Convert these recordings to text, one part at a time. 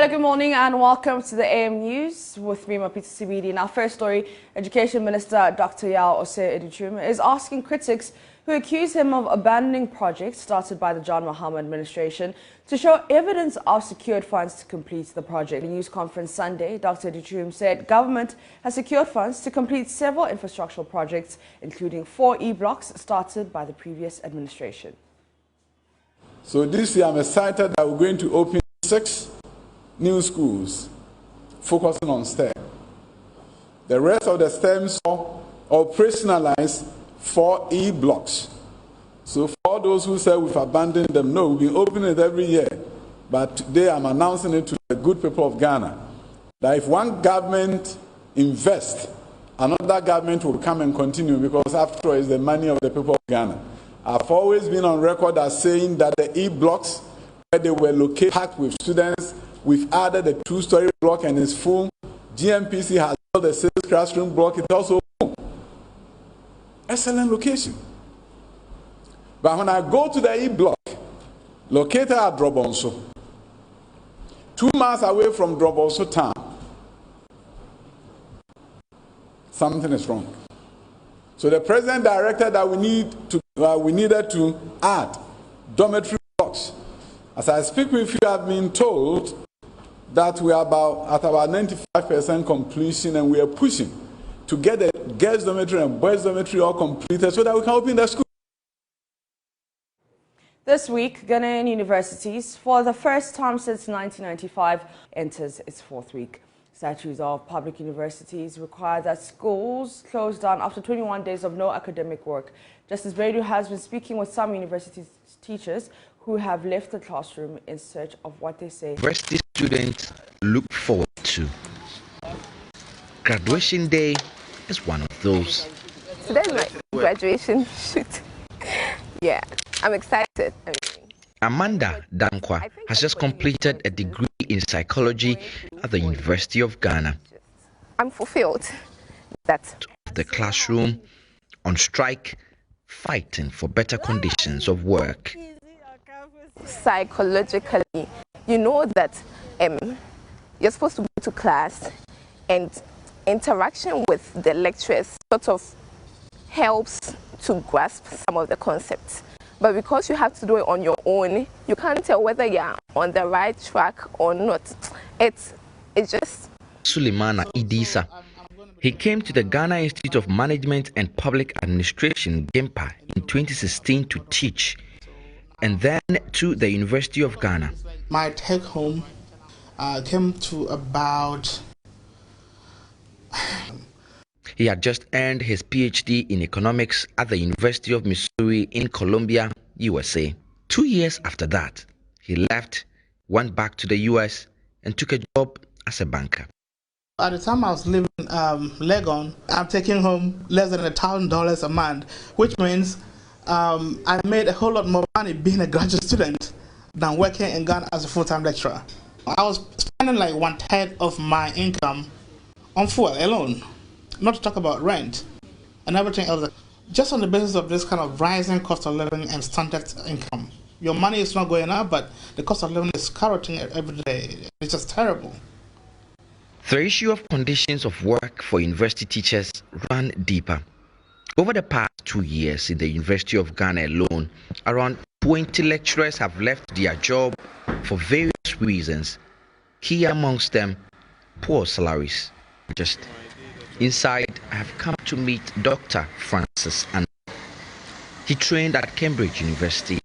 Hello, good morning and welcome to the AM News with me, Peter CBD. In our first story, Education Minister Dr. Yao Ose-Edichum is asking critics who accuse him of abandoning projects started by the John Mahama administration to show evidence of secured funds to complete the project. In a news conference Sunday, Dr. Edichum said government has secured funds to complete several infrastructural projects, including 4 e-blocks started by the previous administration. So this year I'm excited that we're going to open 6 new schools focusing on STEM. The rest of the STEMs are operationalized 4 e-blocks. So for those who say we've abandoned them, no, we've been opening it every year. But today I'm announcing it to the good people of Ghana that if one government invests, another government will come and continue, because after all, it's the money of the people of Ghana. I've always been on record as saying that the e-blocks, where they were located, packed with students, we've added a 2-story block and it's full. GMPC has built a 6 classroom block, it's also full. Excellent location. But when I go to the e-block, located at Drobonso, 2 miles away from Drobonso town, something is wrong. So the president directed that we needed to add dormitory blocks. As I speak with you, I've been told that we are at about 95% completion, and we are pushing to get the girls' dormitory and boys' dormitory all completed so that we can open the school. This week, Ghanaian universities, for the first time since 1995, enters its 4th week. Statutes of public universities require that schools close down after 21 days of no academic work. Justice Bedu has been speaking with some university teachers who have left the classroom in search of what they say university students look forward to. Graduation day is one of those. Today's my graduation shoot. Yeah, I'm excited. Amanda Dankwa has just completed a degree in psychology at the University of Ghana. I'm fulfilled. That's the classroom, on strike, fighting for better conditions of work. Psychologically, you know that you're supposed to go to class, and interaction with the lecturers sort of helps to grasp some of the concepts. But because you have to do it on your own, you can't tell whether you're on the right track or not. It's just... Suleimana Idisa. He came to the Ghana Institute of Management and Public Administration, GIMPA, in 2016 to teach, and then to the University of Ghana. My take home came to about... He had just earned his PhD in economics at the University of Missouri in Columbia, USA. 2 years after that, he left, went back to the US, and took a job as a banker. At the time I was living Legon, I'm taking home less than $1,000 a month, which means I made a whole lot more money being a graduate student than working in Ghana as a full-time lecturer. I was spending like 1/3 of my income on fuel alone. Not to talk about rent and everything else. Just on the basis of this kind of rising cost of living and stunted income. Your money is not going up, but the cost of living is skyrocketing every day. It's just terrible. The issue of conditions of work for university teachers ran deeper. Over the past 2 years in the University of Ghana alone, around 20 lecturers have left their job for various reasons. Key amongst them, poor salaries. Just inside, I have come to meet Dr. Francis, and he trained at Cambridge University.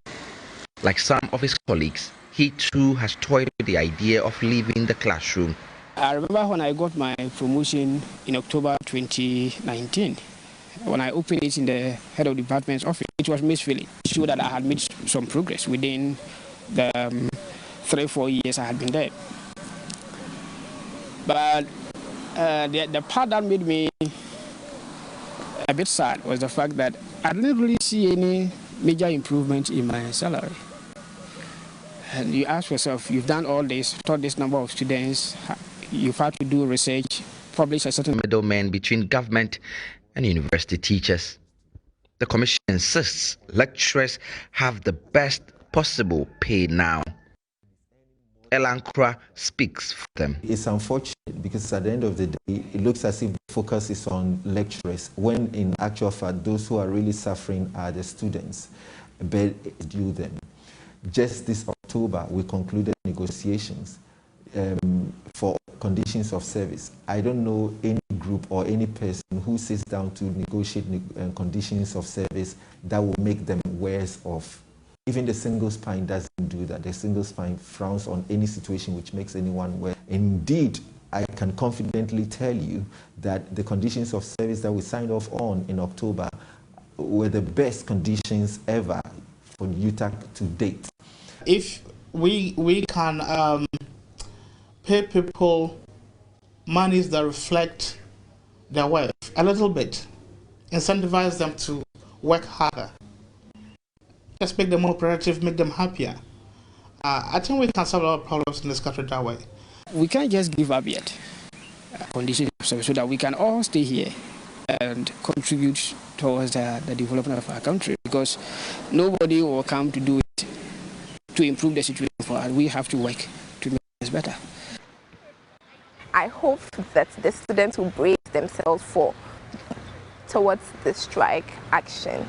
Like some of his colleagues, he too has toyed with the idea of leaving the classroom. I remember when I got my promotion in October 2019, when I opened it in the head of department's office, it was mixed feeling. It showed that I had made some progress within the 3-4 years I had been there. But the part that made me a bit sad was the fact that I didn't really see any major improvement in my salary. And you ask yourself, you've done all this, taught this number of students, you've had to do research, publish a certain middleman between government and university teachers. The commission insists lecturers have the best possible pay now. Elankra speaks for them. It's unfortunate because at the end of the day, it looks as if the focus is on lecturers, when in actual fact, those who are really suffering are the students. But due them. Just this October, we concluded negotiations for conditions of service. I don't know any group or any person who sits down to negotiate conditions of service that will make them worse off. Even the single spine doesn't do that. The single spine frowns on any situation which makes anyone worse. Indeed, I can confidently tell you that the conditions of service that we signed off on in October were the best conditions ever for UTAC to date. If we can pay people monies that reflect their wealth a little bit, incentivize them to work harder, just make them more productive, make them happier. I think we can solve a lot of problems in this country that way. We can't just give up yet conditions of service so that we can all stay here and contribute towards the development of our country, because nobody will come to do it to improve the situation for us. We have to work to make this better. I hope that the students will brace themselves towards the strike action,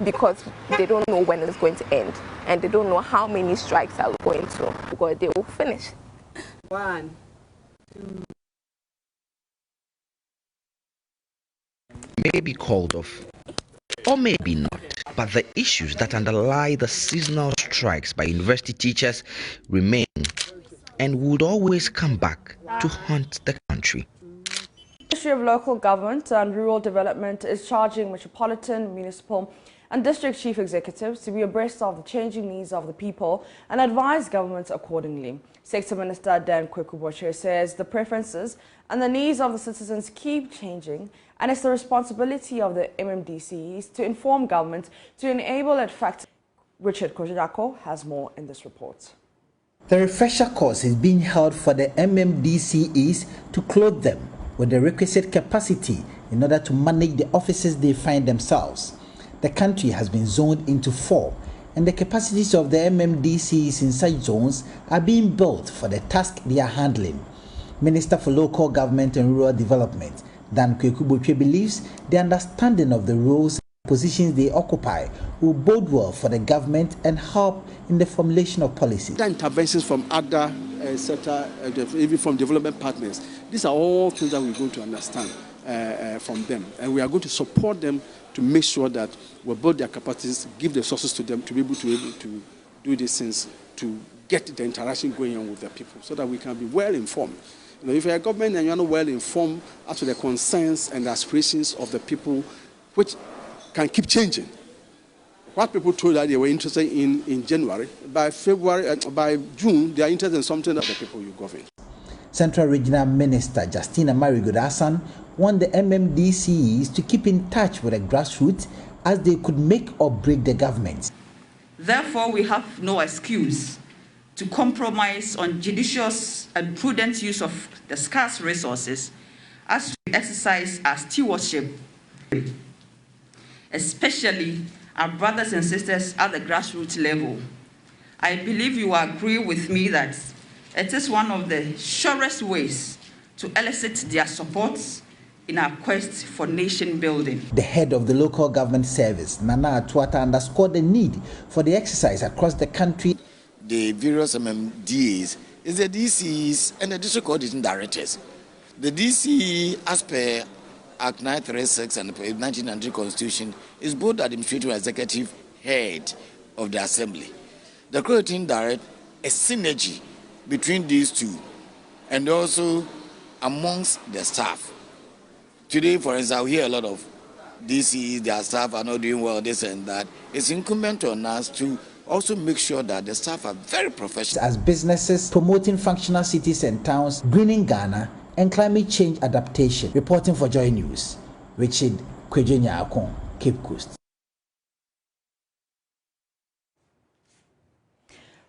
because they don't know when it's going to end, and they don't know how many strikes are going to, because they will finish. 1, 2. May be called off, or maybe not, but the issues that underlie the seasonal strikes by university teachers remain and would always come back to haunt the country. The Ministry of Local Government and Rural Development is charging metropolitan, municipal and district chief executives to be abreast of the changing needs of the people and advise governments accordingly. Sector Minister Dan Kwekuboche says the preferences and the needs of the citizens keep changing, and it's the responsibility of the MMDCEs to inform government to enable it. Fact, Richard Kojako has more in this report. The refresher course is being held for the MMDCEs to clothe them with the requisite capacity in order to manage the offices they find themselves. The country has been zoned into 4, and the capacities of the MMDCs in such zones are being built for the task they are handling. Minister for Local Government and Rural Development, Dan Kwekuboche, believes the understanding of the roles and positions they occupy will bode well for the government and help in the formulation of policies. The interventions from other sector, even from development partners, these are all things that we're going to understand from them, and we are going to support them to make sure that we build their capacities, give the resources to them to be able to do these things, to get the interaction going on with the people, so that we can be well informed. You know, if you're a government and you're not well informed as to the concerns and the aspirations of the people, which can keep changing. What people told that they were interested in January, by June, they are interested in something that the people you govern. Central Regional Minister Justina Marigodasan want the MMDCEs to keep in touch with the grassroots as they could make or break the government. Therefore, we have no excuse to compromise on judicious and prudent use of the scarce resources as we exercise our stewardship, especially our brothers and sisters at the grassroots level. I believe you agree with me that it is one of the surest ways to elicit their support in our quest for nation building. The head of the local government service, Nana Atuata, underscored the need for the exercise across the country. The various MMDAs is the DCs and the district coordinating directors. The DCE, as per Act 936 and the 1990 Constitution, is both the administrative and executive head of the assembly. The coordinating director is synergy between these two and also amongst the staff. Today, for instance, we hear a lot of DCEs, their staff are not doing well, this and that. It's incumbent on us to also make sure that the staff are very professional. As businesses promoting functional cities and towns, greening Ghana, and climate change adaptation. Reporting for Joy News, Richard Kwejenyakon, Cape Coast.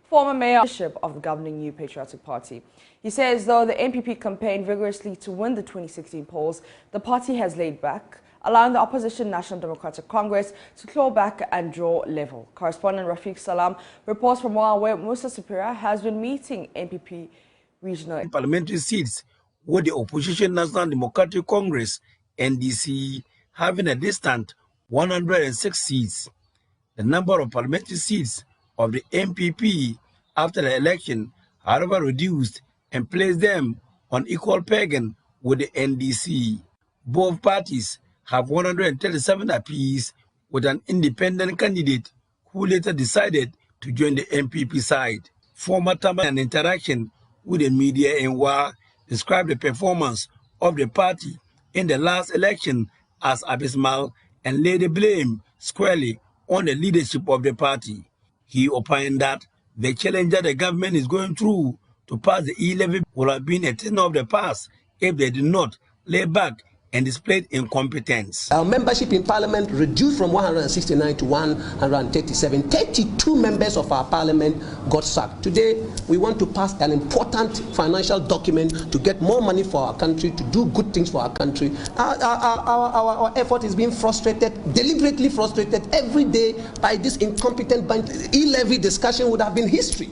Former mayor of the governing New Patriotic Party. He says though the NPP campaigned vigorously to win the 2016 polls, the party has laid back allowing the opposition National Democratic Congress to claw back and draw level. Correspondent Rafiq Salam reports from where Musa Superior has been meeting MPP regional parliamentary seats, with the opposition National Democratic Congress, NDC, having a distant 106 seats. The number of parliamentary seats of the MPP after the election, however, reduced and placed them on equal pegging with the NDC. Both parties have 137 apiece, with an independent candidate who later decided to join the MPP side. Former Tama and interaction with the media in Wa described the performance of the party in the last election as abysmal and laid the blame squarely on the leadership of the party. He opined that the challenge that the government is going through to pass the E-levy would have been a thing of the past if they did not lay back and displayed incompetence. Our membership in parliament reduced from 169 to 137. 32 members of our parliament got sacked. Today, we want to pass an important financial document to get more money for our country, to do good things for our country. Our effort is being frustrated, deliberately frustrated every day by this incompetent bunch. E-levy discussion would have been history.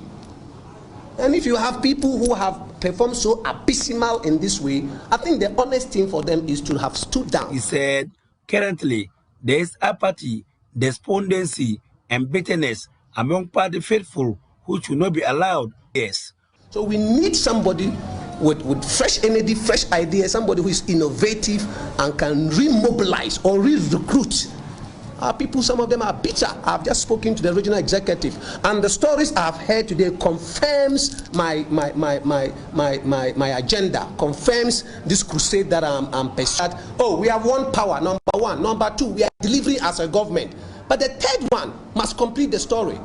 And if you have people who have performed so abysmal in this way, I think the honest thing for them is to have stood down. He said, currently, there is apathy, despondency, and bitterness among party faithful who should not be allowed. Yes. So we need somebody with fresh energy, fresh ideas, somebody who is innovative and can remobilize or re-recruit. Our people, some of them are bitter. I've just spoken to the regional executive, and the stories I've heard today confirms my agenda, confirms this crusade that I'm pursuing. Oh, we have one power, number one. Number two, we are delivering as a government. But the third one must complete the story.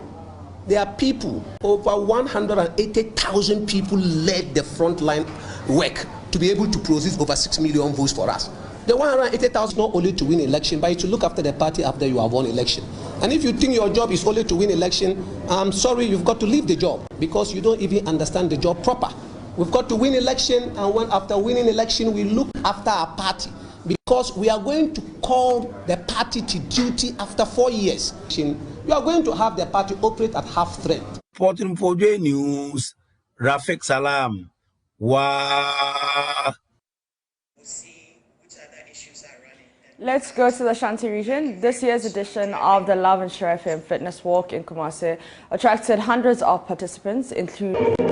There are people, over 180,000 people led the frontline work to be able to produce over 6 million votes for us. The 180,000 not only to win election, but to look after the party after you have won election. And if you think your job is only to win election, I'm sorry, you've got to leave the job because you don't even understand the job proper. We've got to win election, and when after winning election, we look after our party because we are going to call the party to duty after 4 years. You are going to have the party operate at half strength. Reporting for J News, Rafiq Salam. Wow. Let's go to the Ashanti region. This year's edition of the Love and Share FM Fitness Walk in Kumasi attracted hundreds of participants, including the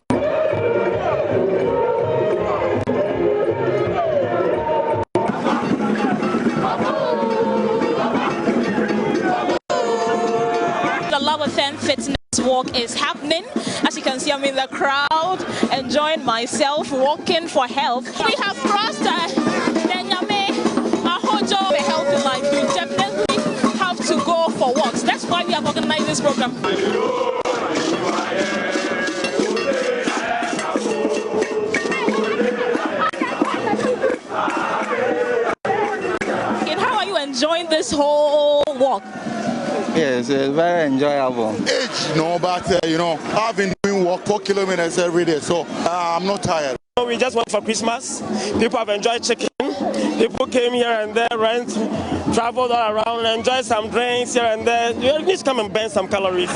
Love FM Fitness Walk is happening. As you can see, I'm in the crowd, enjoying myself, walking for health. We have crossed a healthy life. You definitely have to go for walks. That's why we have organized this program. And how are you enjoying this whole walk? Yes, it's very enjoyable. But I've been doing walk 4 kilometers every day, so I'm not tired. We just went for Christmas. People have enjoyed chicken. People came here and there, traveled all around, enjoyed some drinks here and there. You need to come and burn some calories.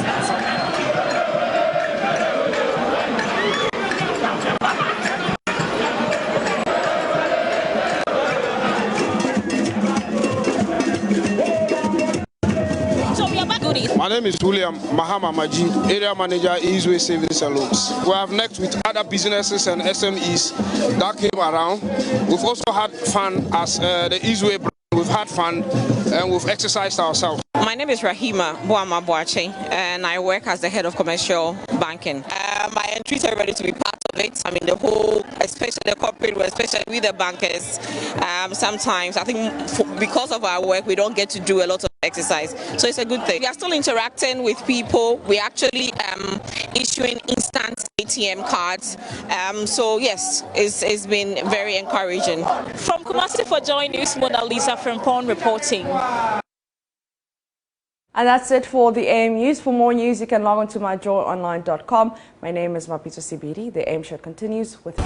My name is William Mahama Majid, Area Manager, Eastway Savings and Loans. We have networked with other businesses and SMEs that came around. We've also had fun as the Eastway brand. We've had fun and we've exercised ourselves. My name is Rahima Boama Boache, and I work as the head of commercial banking. I entreat everybody to be part of it. I mean, the whole, especially the corporate world, especially with the bankers. Sometimes, I think because of our work, we don't get to do a lot of exercise. So it's a good thing. We are still interacting with people. We're actually issuing instant ATM cards. So yes, it's been very encouraging. From Kumasi for Joy News, Mona Lisa Frimpong reporting. And that's it for the AM News. For more news, you can log on to myjoyonline.com. My name is Mapito Sibiri. The AM show continues with